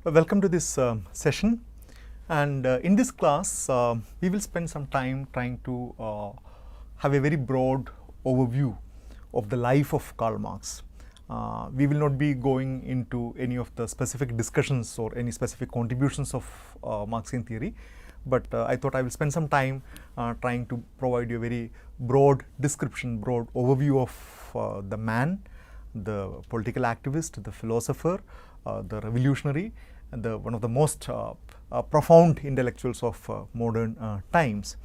Welcome to this session, and in this class we will spend some time trying to have a very broad overview of the life of Karl Marx. We will not be going into any of the specific discussions or any specific contributions of Marxian theory, but I thought I will spend some time trying to provide you a very broad description, broad overview of the man, the political activist, the philosopher, the revolutionary, and one of the most profound intellectuals of modern times.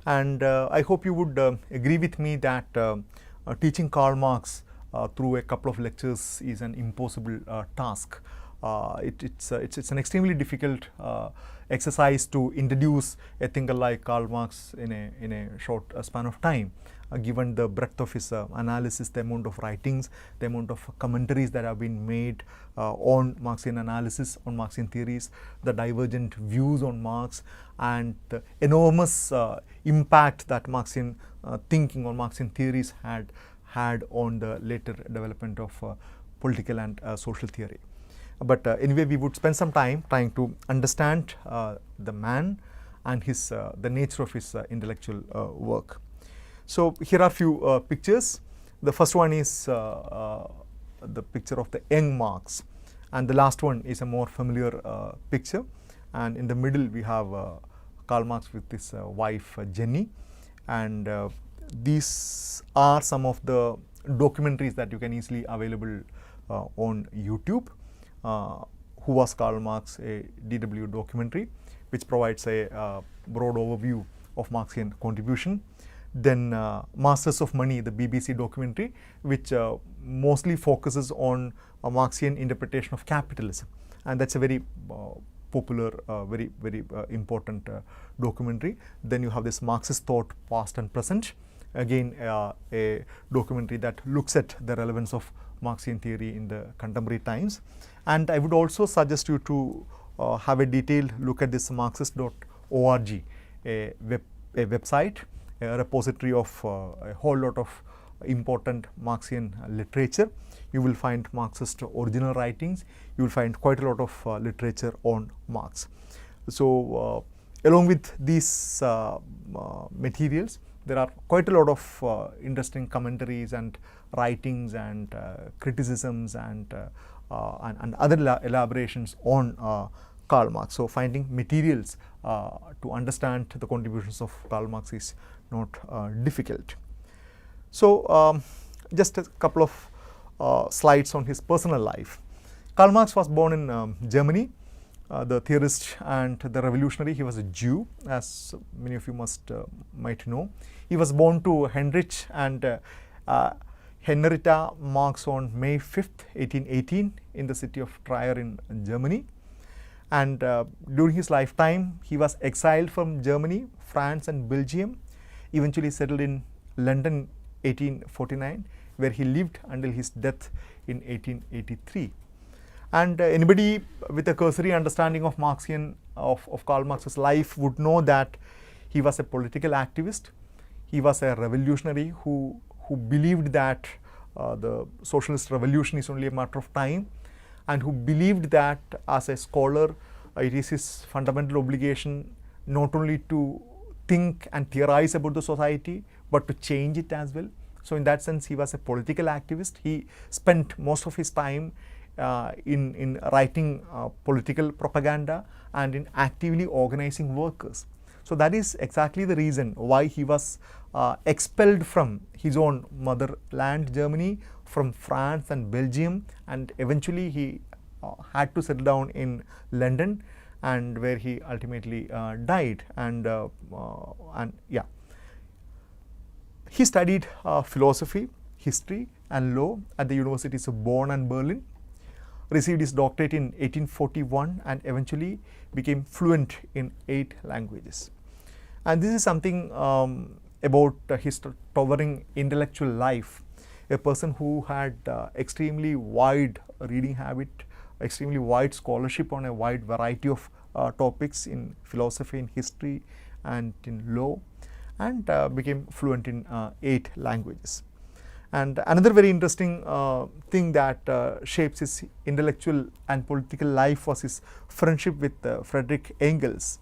And I hope you would agree with me that teaching Karl Marx through a couple of lectures is an impossible task. It's an extremely difficult exercise to introduce a thinker like Karl Marx in a short span of time. Given the breadth of his analysis, the amount of writings, the amount of commentaries that have been made on Marxian analysis, on Marxian theories, the divergent views on Marx, and the enormous impact that Marxian thinking or Marxian theories had on the later development of political and social theory. But anyway, we would spend some time trying to understand the man and the nature of his intellectual work. So here are a few pictures. The first one is the picture of the young Marx, and the last one is a more familiar picture. And in the middle we have Karl Marx with his wife Jenny, and these are some of the documentaries that you can easily available on YouTube. Who Was Karl Marx? A DW documentary, which provides a broad overview of Marxian contribution. Then Masters of Money, the BBC documentary, which mostly focuses on a Marxian interpretation of capitalism, and that's a very popular, very important documentary. Then you have this Marxist Thought, Past and Present, again a documentary that looks at the relevance of Marxian theory in the contemporary times. And I would also suggest you to have a detailed look at this Marxist.org, a website, a repository of a whole lot of important Marxian literature. You will find Marxist original writings. You will find quite a lot of literature on Marx. So along with these materials, there are quite a lot of interesting commentaries and writings and criticisms and other elaborations on Karl Marx. So finding materials to understand the contributions of Karl Marx is not difficult. So just a couple of slides on his personal life. Karl Marx was born in Germany. The theorist and the revolutionary. He was a Jew, as many of you might know. He was born to Heinrich and Henrietta Marx on May 5th, 1818 in the city of Trier in Germany. And during his lifetime, he was exiled from Germany, France and Belgium, eventually settled in London 1849, where he lived until his death in 1883. And anybody with a cursory understanding of of Karl Marx's life would know that he was a political activist. He was a revolutionary who believed that the socialist revolution is only a matter of time, and who believed that as a scholar it is his fundamental obligation not only to think and theorize about the society, but to change it as well. So in that sense, he was a political activist. He spent most of his time in writing political propaganda and in actively organizing workers. So that is exactly the reason why he was expelled from his own motherland, Germany, from France and Belgium, and eventually he had to settle down in London, and where he ultimately died. And yeah, he studied philosophy, history and law at the universities of Bonn and Berlin, received his doctorate in 1841 and eventually became fluent in 8 languages. And this is something about his towering intellectual life. A person who had extremely wide reading habit, extremely wide scholarship on a wide variety of topics in philosophy, in history and in law, and became fluent in 8 languages. And another very interesting thing that shapes his intellectual and political life was his friendship with Friedrich Engels,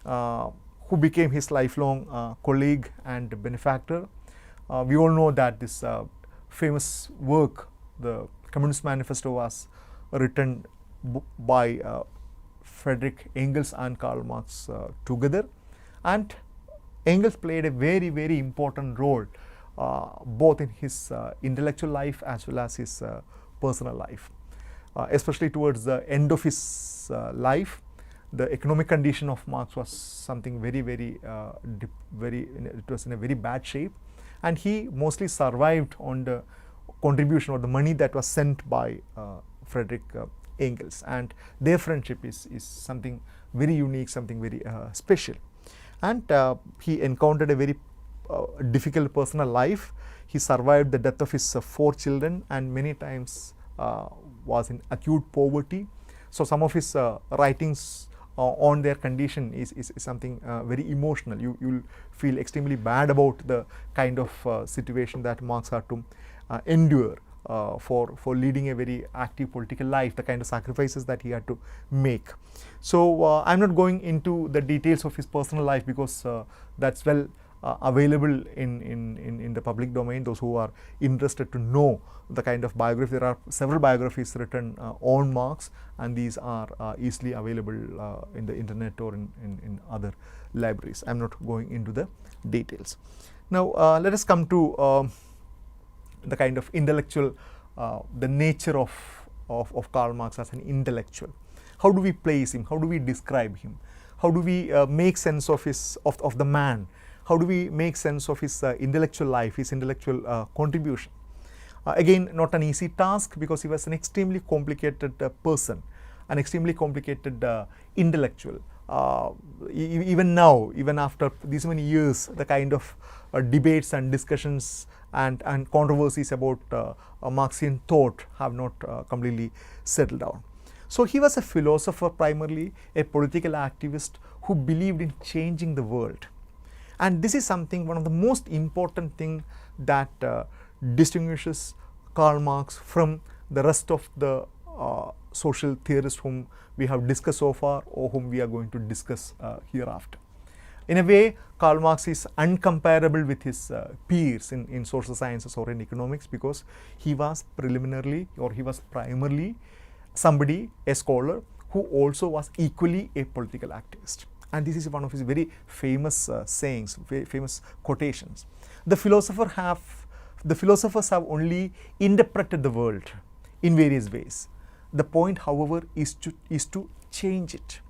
who became his lifelong colleague and benefactor. We all know that this famous work, the Communist Manifesto, was written by Friedrich Engels and Karl Marx together, and Engels played a very, very important role both in his intellectual life as well as his personal life. Especially towards the end of his life, the economic condition of Marx was something very, very, it was in a very bad shape, and he mostly survived on the contribution or the money that was sent by Friedrich Engels, and their friendship is something very unique, something very special. And he encountered a very difficult personal life. He survived the death of his 4 children and many times was in acute poverty. So some of his writings on their condition is something very emotional. You'll feel extremely bad about the kind of situation that Marx had to endure for leading a very active political life, the kind of sacrifices that he had to make. So I'm not going into the details of his personal life because that's well available in the public domain. Those who are interested to know the kind of biography, there are several biographies written on Marx, and these are easily available in the internet or in other libraries. I'm not going into the details. Now let us come to the kind of intellectual, the nature of Karl Marx as an intellectual. How do we place him? How do we describe him? How do we make sense of the man? How do we make sense of his intellectual life, his intellectual contribution? Again, not an easy task, because he was an extremely complicated person, an extremely complicated intellectual. Even now, even after these many years, the kind of debates and discussions and controversies about Marxian thought have not completely settled down. So he was a philosopher primarily, a political activist who believed in changing the world. And this is something, one of the most important thing that distinguishes Karl Marx from the rest of the social theorists whom we have discussed so far or whom we are going to discuss hereafter. In a way, Karl Marx is uncomparable with his peers in social sciences or in economics, because he was preliminarily, or he was primarily somebody, a scholar, who also was equally a political activist. And this is one of his very famous sayings, very famous quotations. The philosophers have only interpreted the world in various ways. The point, however, is to change it.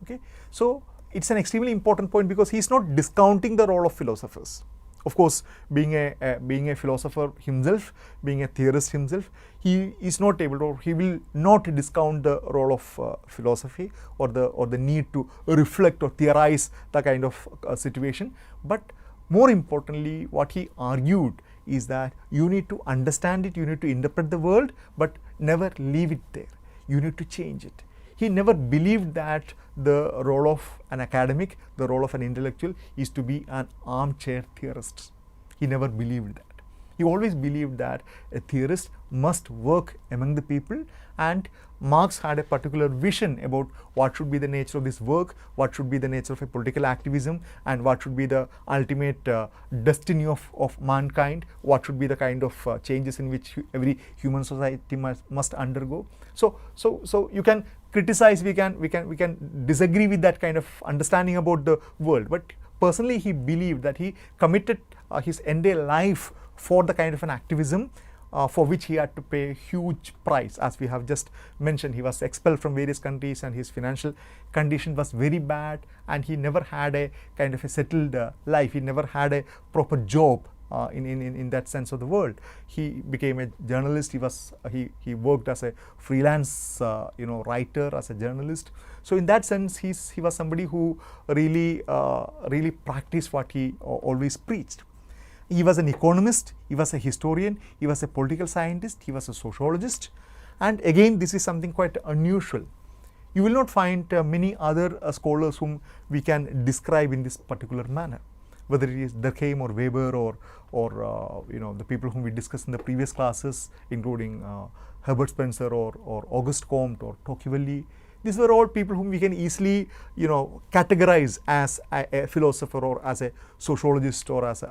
Okay, so it's an extremely important point, because he is not discounting the role of philosophers. Of course, being a philosopher himself, being a theorist himself, he is not able to, or he will not discount the role of philosophy or the need to reflect or theorize the kind of situation. But more importantly, what he argued is that you need to understand it, you need to interpret the world, but never leave it there. You need to change it. He never believed that the role of an academic, the role of an intellectual is to be an armchair theorist. He never believed that. He always believed that a theorist must work among the people, and Marx had a particular vision about what should be the nature of this work, what should be the nature of a political activism, and what should be the ultimate destiny of mankind, what should be the kind of changes in which every human society must undergo. So you can criticize, we can disagree with that kind of understanding about the world, but personally he believed that he committed his entire life for the kind of an activism for which he had to pay a huge price. As we have just mentioned, he was expelled from various countries and his financial condition was very bad, and he never had a kind of a settled life. He never had a proper job in that sense of the word. He became a journalist. He worked as a freelance writer, as a journalist. So in that sense, he was somebody who really practiced what he always preached. He was an economist, he was a historian, he was a political scientist, he was a sociologist, and again this is something quite unusual. You will not find many other scholars whom we can describe in this particular manner. whether it is Durkheim or Weber or the people whom we discussed in the previous classes, including Herbert Spencer or Auguste Comte or Tocqueville. These were all people whom we can easily categorize as a philosopher or as a sociologist or as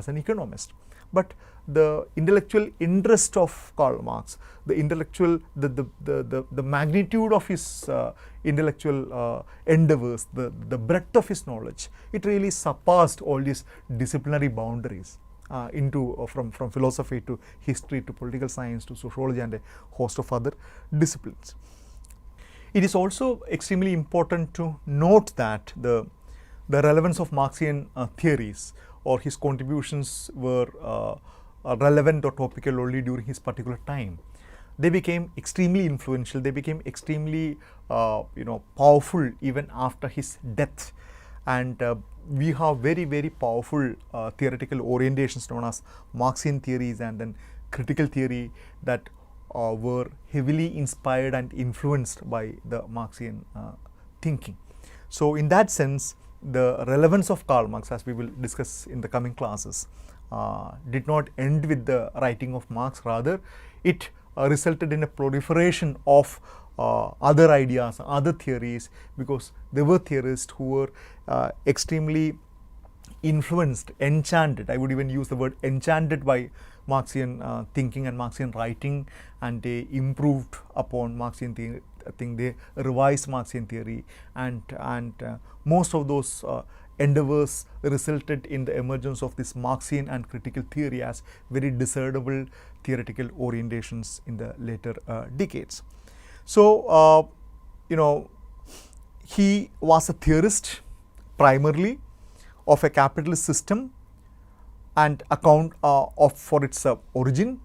an economist. But the intellectual interest of Karl Marx, the intellectual, the magnitude of his intellectual endeavors, the breadth of his knowledge, it really surpassed all these disciplinary boundaries from philosophy to history to political science to sociology and a host of other disciplines. It is also extremely important to note that the relevance of Marxian theories or his contributions were relevant or topical only during his particular time. They became extremely influential, they became extremely powerful even after his death, and we have very, very powerful theoretical orientations known as Marxian theories and then critical theory that were heavily inspired and influenced by the Marxian thinking. So in that sense, the relevance of Karl Marx, as we will discuss in the coming classes, did not end with the writing of Marx. Rather, it resulted in a proliferation of other ideas, other theories, because there were theorists who were extremely influenced, enchanted, I would even use the word enchanted by Marxian thinking and Marxian writing, and they improved upon Marxian theory. I think they revised Marxian theory, and most of those endeavors resulted in the emergence of this Marxian and critical theory as very discernible theoretical orientations in the later decades. So, he was a theorist primarily of a capitalist system and account for its origin,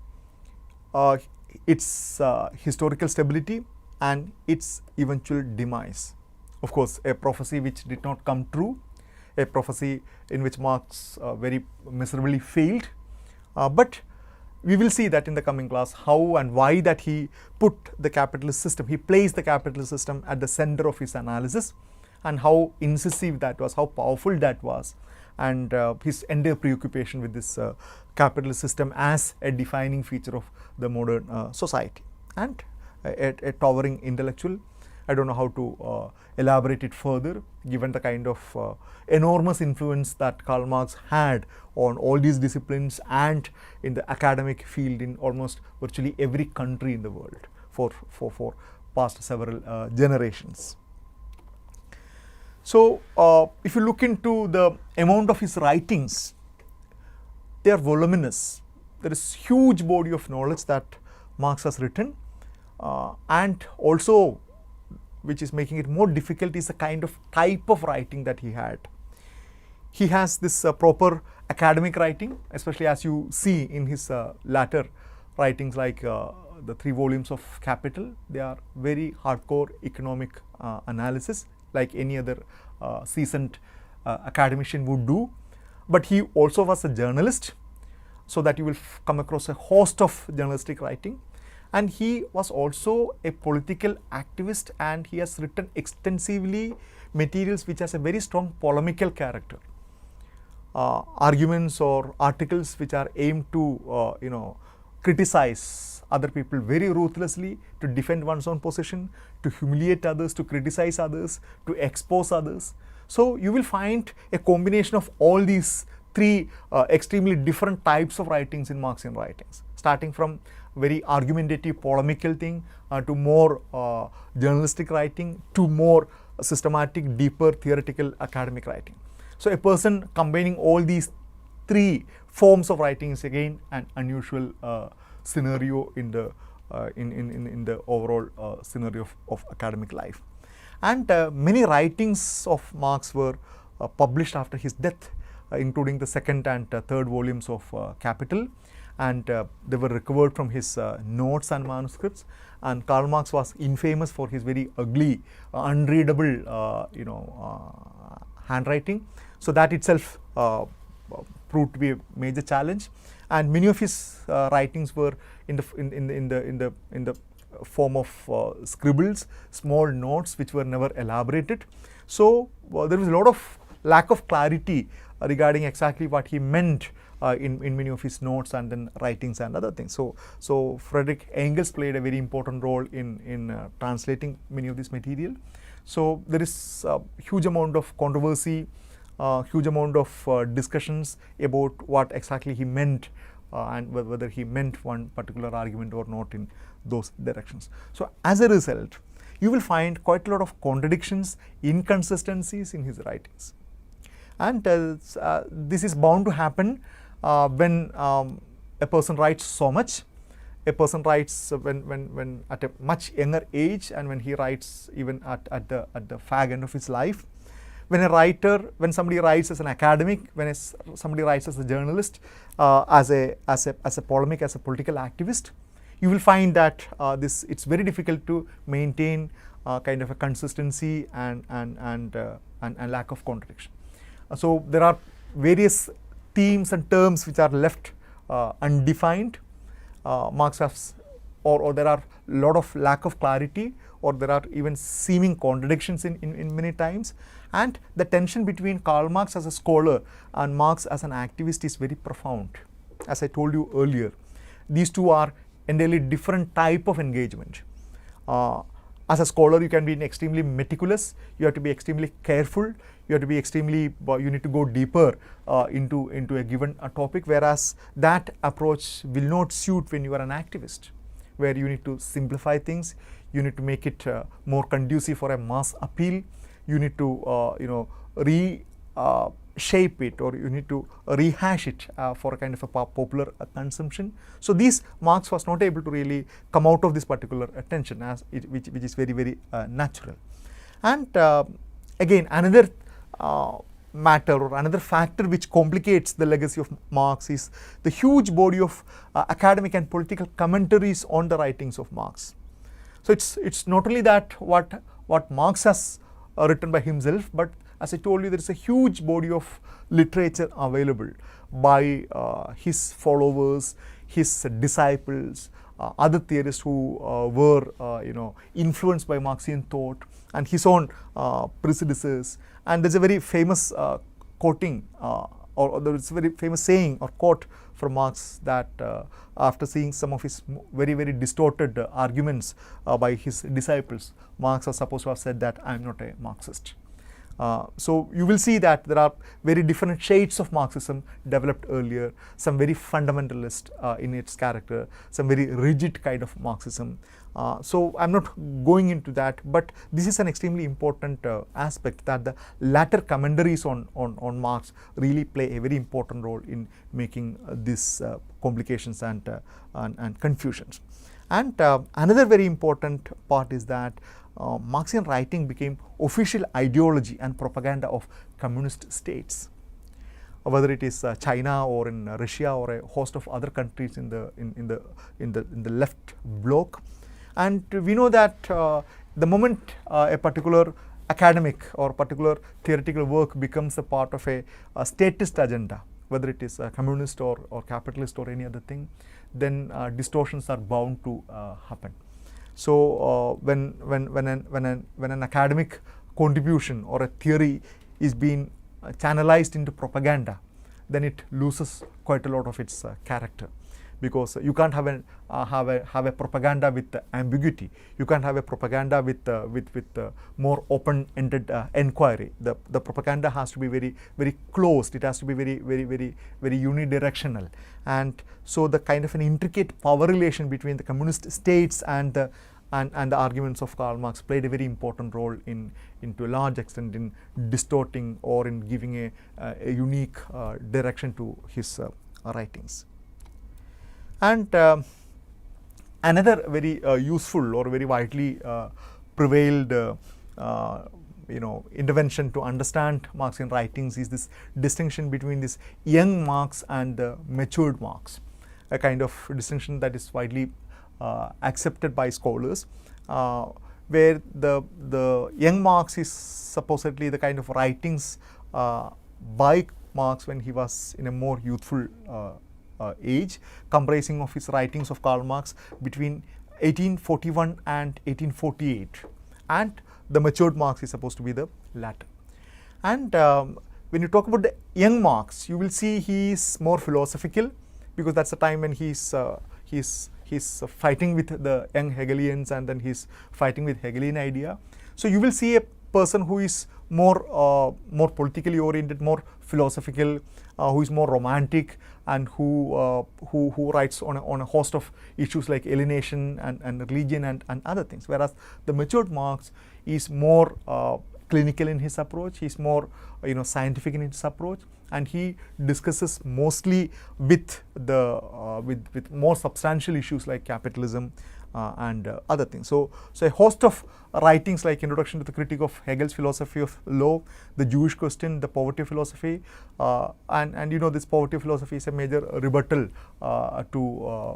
its historical stability and its eventual demise. Of course, a prophecy which did not come true, a prophecy in which Marx very miserably failed, but we will see that in the coming class how and why that he put the capitalist system, he placed the capitalist system at the center of his analysis, and how incisive that was, how powerful that was, and his entire preoccupation with this capitalist system as a defining feature of the modern society, and a towering intellectual. I don't know how to elaborate it further, given the kind of enormous influence that Karl Marx had on all these disciplines and in the academic field in almost virtually every country in the world for past several generations. So, if you look into the amount of his writings, they are voluminous. There is huge body of knowledge that Marx has written, and also, which is making it more difficult, is the kind of type of writing that he had. He has this proper academic writing, especially as you see in his latter writings like the 3 volumes of Capital. They are very hardcore economic analysis, like any other seasoned academician would do. But he also was a journalist, so that you will come across a host of journalistic writing. And he was also a political activist, and he has written extensively materials which has a very strong polemical character. Arguments or articles which are aimed to criticize other people very ruthlessly, to defend one's own position, to humiliate others, to criticize others, to expose others. So you will find a combination of all these 3 extremely different types of writings in Marxian writings, starting from very argumentative polemical thing to more journalistic writing to more systematic, deeper theoretical academic writing. So a person combining all these 3 forms of writing is again an unusual scenario in the overall scenario of academic life. And many writings of Marx were published after his death, including the 2nd and 3rd volumes of Capital, and they were recovered from his notes and manuscripts. And Karl Marx was infamous for his very ugly, unreadable, handwriting. So that itself proved to be a major challenge. And many of his writings were in the form of scribbles, small notes which were never elaborated. So there was a lot of lack of clarity regarding exactly what he meant in many of his notes and then writings and other things. So Friedrich Engels played a very important role in translating many of this material. So there is a huge amount of controversy, huge amount of discussions about what exactly he meant and whether he meant one particular argument or not in those directions. So as a result, you will find quite a lot of contradictions, inconsistencies in his writings. And this is bound to happen when a person writes so much. A person writes when at a much younger age, and when he writes even at the fag end of his life. When somebody writes as an academic, when somebody writes as a journalist, as a polemic, as a political activist, you will find that it's very difficult to maintain kind of a consistency and lack of contradiction. So there are various themes and terms which are left undefined. Marx has, or there are a lot of lack of clarity, or there are even seeming contradictions in many times. And the tension between Karl Marx as a scholar and Marx as an activist is very profound. As I told you earlier, these two are entirely different type of engagement. As a scholar, you can be extremely meticulous, you have to be extremely careful, you have to be extremely, you need to go deeper into a given topic, whereas that approach will not suit when you are an activist, where you need to simplify things, you need to make it more conducive for a mass appeal, you need to reshape it, or you need to rehash it for a kind of a popular consumption. So these Marx was not able to really come out of this particular tension, which is very, very natural. And again, another matter or another factor which complicates the legacy of Marx is the huge body of academic and political commentaries on the writings of Marx. So it's not only that what Marx has written by himself, but as I told you, there is a huge body of literature available by his followers, his disciples, other theorists who were influenced by Marxian thought, and his own predecessors. And there's a very famous quoting, or there's a very famous saying or quote from Marx that after seeing some of his very, very distorted arguments by his disciples, Marx was supposed to have said that I am not a Marxist. So you will see that there are very different shades of Marxism developed earlier, some very fundamentalist in its character, some very rigid kind of Marxism. So I'm not going into that, but this is an extremely important aspect, that the latter commentaries on Marx really play a very important role in making these complications and confusions. And another very important part is that Marxian writing became official ideology and propaganda of communist states, whether it is China or in Russia or a host of other countries in the left bloc. And we know that the moment a particular academic or particular theoretical work becomes a part of a statist agenda, whether it is communist or capitalist or any other thing, then distortions are bound to happen. So when an academic contribution or a theory is being channelized into propaganda, then it loses quite a lot of its character, because you can't have a propaganda with ambiguity. You can't have a propaganda with more open-ended inquiry. The propaganda has to be very, very closed. It has to be very, very, very, very unidirectional. And so the kind of an intricate power relation between the communist states and the arguments of Karl Marx played a very important role to a large extent in distorting or in giving a unique direction to his writings. And another very useful or very widely prevailed intervention to understand Marxian writings is this distinction between this young Marx and the matured Marx, a kind of distinction that is widely accepted by scholars, where the young Marx is supposedly the kind of writings by Marx when he was in a more youthful age, comprising of his writings of Karl Marx between 1841 and 1848, and the matured Marx is supposed to be the latter. And when you talk about the young Marx, you will see he is more philosophical, because that's the time when he's fighting with the young Hegelians, and then he's fighting with Hegelian idea. So you will see a person who is more politically oriented, more philosophical, who is more romantic, and who writes on a host of issues like alienation and religion and other things. Whereas the matured Marx is more clinical in his approach. He's more scientific in his approach, and he discusses mostly with with more substantial issues like capitalism and other things. So a host of writings like Introduction to the Critique of Hegel's Philosophy of Law, The Jewish Question, The Poverty Philosophy, and this poverty philosophy is a major rebuttal to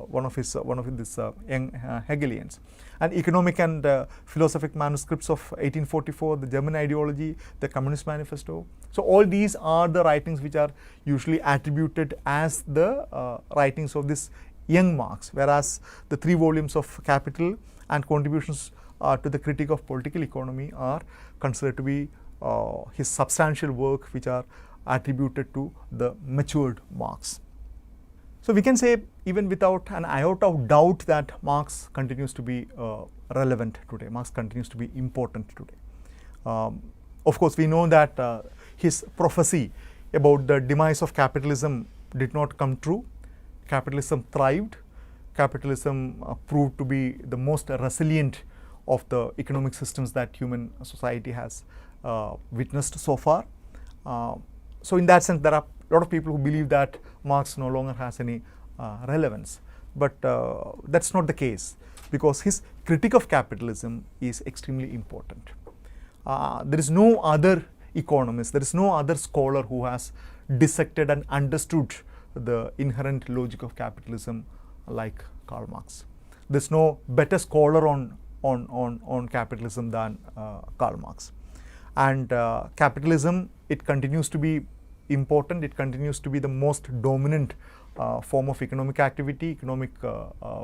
one of these young Hegelians. And Economic and Philosophic Manuscripts of 1844, The German Ideology, The Communist Manifesto. So all these are the writings which are usually attributed as the writings of this young Marx, whereas the 3 volumes of Capital and contributions to the critique of political economy are considered to be his substantial work, which are attributed to the matured Marx. So we can say, even without an iota of doubt, that Marx continues to be relevant today. Marx continues to be important today. Of course, we know that his prophecy about the demise of capitalism did not come true. Capitalism thrived. Capitalism proved to be the most resilient of the economic systems that human society has witnessed so far. So in that sense, there are a lot of people who believe that Marx no longer has any relevance. But that's not the case, because his critique of capitalism is extremely important. There is no other economist, there is no other scholar who has dissected and understood the inherent logic of capitalism like Karl Marx. There's no better scholar on capitalism than Karl Marx. And capitalism, it continues to be important. It continues to be the most dominant form of economic activity, economic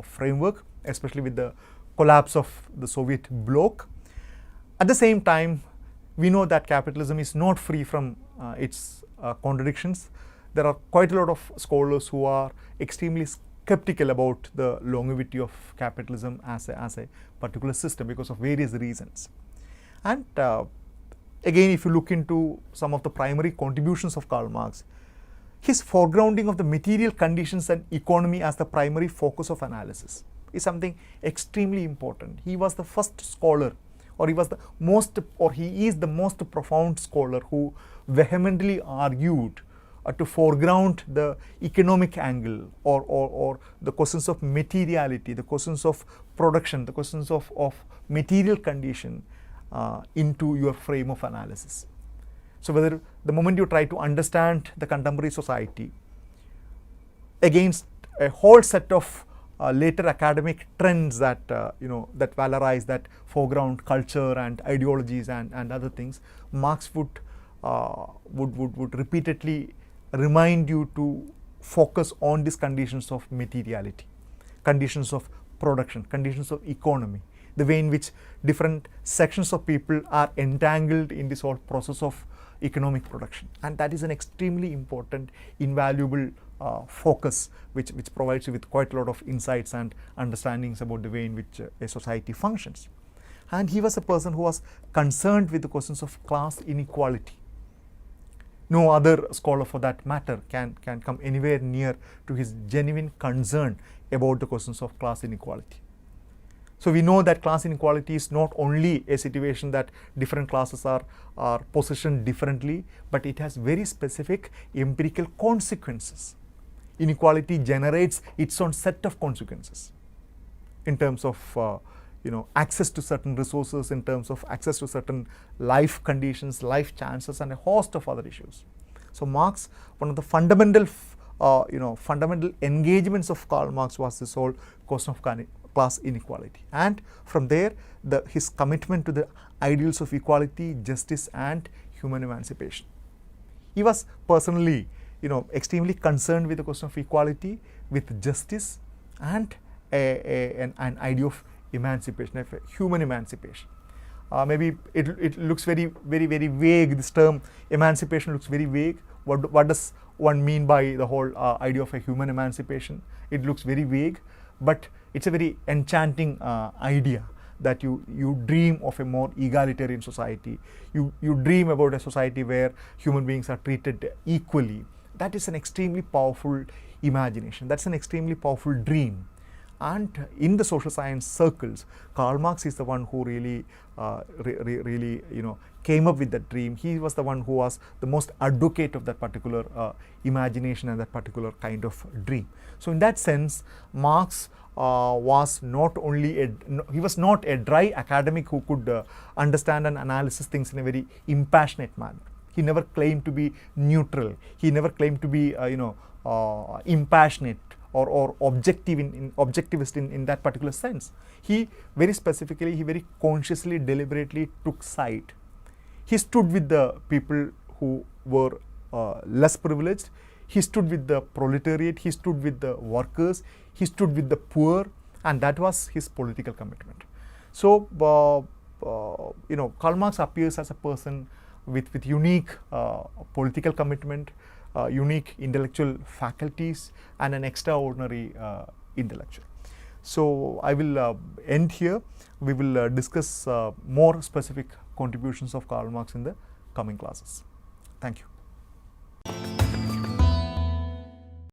framework, especially with the collapse of the Soviet bloc. At the same time, we know that capitalism is not free from its contradictions. There are quite a lot of scholars who are extremely skeptical about the longevity of capitalism as a particular system because of various reasons. And again, if you look into some of the primary contributions of Karl Marx, his foregrounding of the material conditions and economy as the primary focus of analysis is something extremely important. He was the first scholar, or he is the most profound scholar who vehemently argued to foreground the economic angle, or the questions of materiality, the questions of production, the questions of material condition into your frame of analysis. So whether the moment you try to understand the contemporary society against a whole set of later academic trends that that valorize, that foreground culture and ideologies and other things, Marx would repeatedly remind you to focus on these conditions of materiality, conditions of production, conditions of economy, the way in which different sections of people are entangled in this whole process of economic production. And that is an extremely important, invaluable focus which provides you with quite a lot of insights and understandings about the way in which a society functions. And he was a person who was concerned with the questions of class inequality. No other scholar, for that matter, can come anywhere near to his genuine concern about the questions of class inequality. So we know that class inequality is not only a situation that different classes are positioned differently, but it has very specific empirical consequences. Inequality generates its own set of consequences in terms of access to certain resources, in terms of access to certain life conditions, life chances, and a host of other issues. So Marx, one of the fundamental engagements of Karl Marx was this whole question of class inequality, and from there his commitment to the ideals of equality, justice, and human emancipation. He was personally extremely concerned with the question of equality, with justice, and an idea of emancipation, of human emancipation. maybe it looks very vague. This term emancipation looks very vague. What does one mean by the whole idea of a human emancipation? It looks very vague, but it's a very enchanting idea that you dream of a more egalitarian society. You dream about a society where human beings are treated equally. That is an extremely powerful imagination. That's an extremely powerful dream. And in the social science circles, Karl Marx is the one who really, really, came up with that dream. He was the one who was the most advocate of that particular imagination and that particular kind of dream. So in that sense, Marx was not only he was not a dry academic who could understand and analyze things in a very impassionate manner. He never claimed to be neutral. He never claimed to be, impassionate or objectivist in that particular sense. He very specifically, he very consciously, deliberately took side. He stood with the people who were less privileged. He stood with the proletariat. He stood with the workers. He stood with the poor, and that was his political commitment. So, Karl Marx appears as a person with unique political commitment, unique intellectual faculties, and an extraordinary intellectual. So I will end here. We will discuss more specific contributions of Karl Marx in the coming classes. Thank you.